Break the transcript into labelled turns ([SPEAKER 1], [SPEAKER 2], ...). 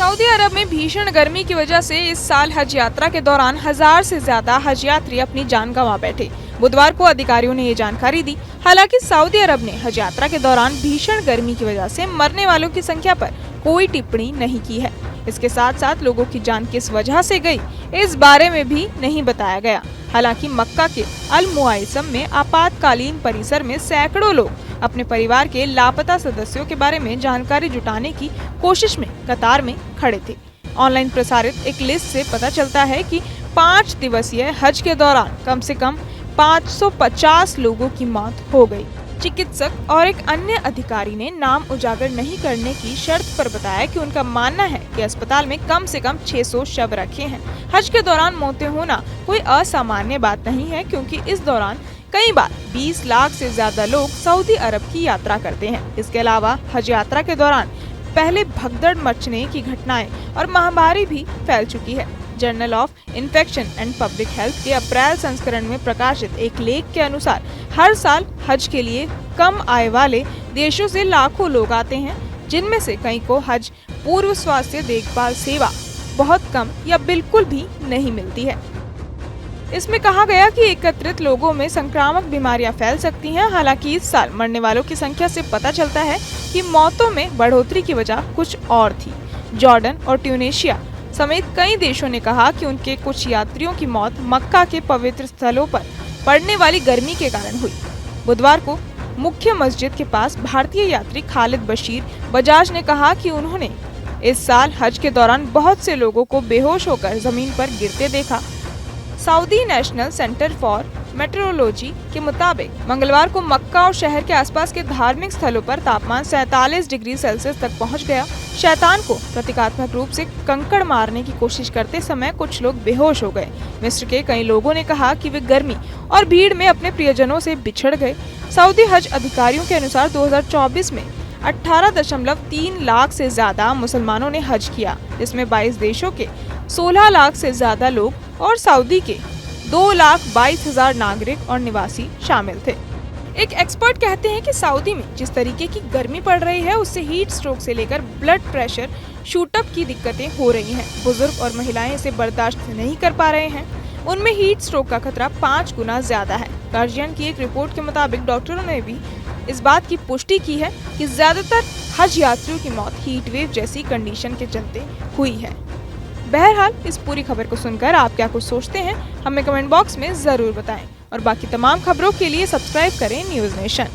[SPEAKER 1] Saudi अरब में भीषण गर्मी की वजह से इस साल हज यात्रा के दौरान 1000 से ज्यादा हज यात्री अपनी जान गंवा बैठे। बुधवार को अधिकारियों ने ये जानकारी दी। हालांकि सऊदी अरब ने हज यात्रा के दौरान भीषण गर्मी की वजह से मरने वालों की संख्या पर कोई टिप्पणी नहीं की है। इसके साथ साथ लोगों की जान किस वजह से गई, इस बारे में भी नहीं बताया गया। हालांकि मक्का के अल मुआइसम में आपातकालीन परिसर में सैकड़ों लोग अपने परिवार के लापता सदस्यों के बारे में जानकारी जुटाने की कोशिश में कतार में खड़े थे। ऑनलाइन प्रसारित एक लिस्ट से पता चलता है कि 5 दिवसीय हज के दौरान कम से कम 550 लोगों की मौत हो गई। चिकित्सक और एक अन्य अधिकारी ने नाम उजागर नहीं करने की शर्त पर बताया कि उनका मानना है कि अस्पताल में कम से कम 600 शव रखे हैं। हज के दौरान मौतें होना कोई असामान्य बात नहीं है, क्योंकि इस दौरान कई बार 20 लाख से ज्यादा लोग सऊदी अरब की यात्रा करते हैं। इसके अलावा हज यात्रा के दौरान पहले भगदड़ मचने की घटनाएं और महामारी भी फैल चुकी है। Journal of infection and public health के अप्रैल संस्करण में प्रकाशित एक लेख के अनुसार हर साल हज के लिए कम आय वाले देशों से लाखों लोग आते हैं, जिनमें से कई को हज पूर्व स्वास्थ्य देखभाल सेवा बहुत कम या बिल्कुल भी नहीं मिलती है। इसमें कहा गया कि एकत्रित लोगों में संक्रामक बीमारियां फैल सकती हैं। हालांकि इस साल मरने वालों की संख्या से पता चलता है कि मौतों में बढ़ोतरी की वजह कुछ और थी। जॉर्डन और ट्यूनीशिया समेत कई देशों ने कहा कि उनके कुछ यात्रियों की मौत मक्का के पवित्र स्थलों पर पड़ने वाली गर्मी के कारण हुई। बुधवार को मुख्य मस्जिद के पास भारतीय यात्री खालिद बशीर बजाज ने कहा कि उन्होंने इस साल हज के दौरान बहुत से लोगों को बेहोश होकर जमीन पर गिरते देखा। Saudi national centre for metrology के मुताबिक मंगलवार को मक्का और शहर के आसपास के धार्मिक स्थलों पर तापमान 47 डिग्री सेल्सियस तक पहुंच गया। शैतान को प्रतीकात्मक रूप से कंकड़ मारने की कोशिश करते समय कुछ लोग बेहोश हो गए। मिस्र के कई लोगों ने कहा कि वे गर्मी और भीड़ में अपने प्रियजनों से बिछड़ गए। सऊदी हज अधिकारियों के अनुसार 2024 में 18.3 लाख से ज्यादा मुसलमानों ने हज किया, जिसमें 22 देशों के 16 लाख से ज्यादा लोग और सऊदी के 2,22,000 नागरिक और निवासी शामिल थे। एक एक्सपर्ट कहते हैं कि सऊदी में जिस तरीके की गर्मी पड़ रही है, उससे हीट स्ट्रोक से लेकर ब्लड प्रेशर शूटअप की दिक्कतें हो रही हैं। बुजुर्ग और महिलाएं इसे बर्दाश्त नहीं कर पा रहे हैं। उनमें हीट स्ट्रोक का खतरा 5 गुना ज्यादा है। गार्जियन की एक रिपोर्ट के मुताबिक डॉक्टरों ने भी इस बात की पुष्टि की है कि ज्यादातर हज यात्रियों की मौत हीट वेव जैसी कंडीशन के चलते हुई है। बहरहाल इस पूरी खबर को सुनकर आप क्या कुछ सोचते हैं, हमें कमेंट बॉक्स में जरूर बताएं और बाकी तमाम खबरों के लिए सब्सक्राइब करें न्यूज़ नेशन।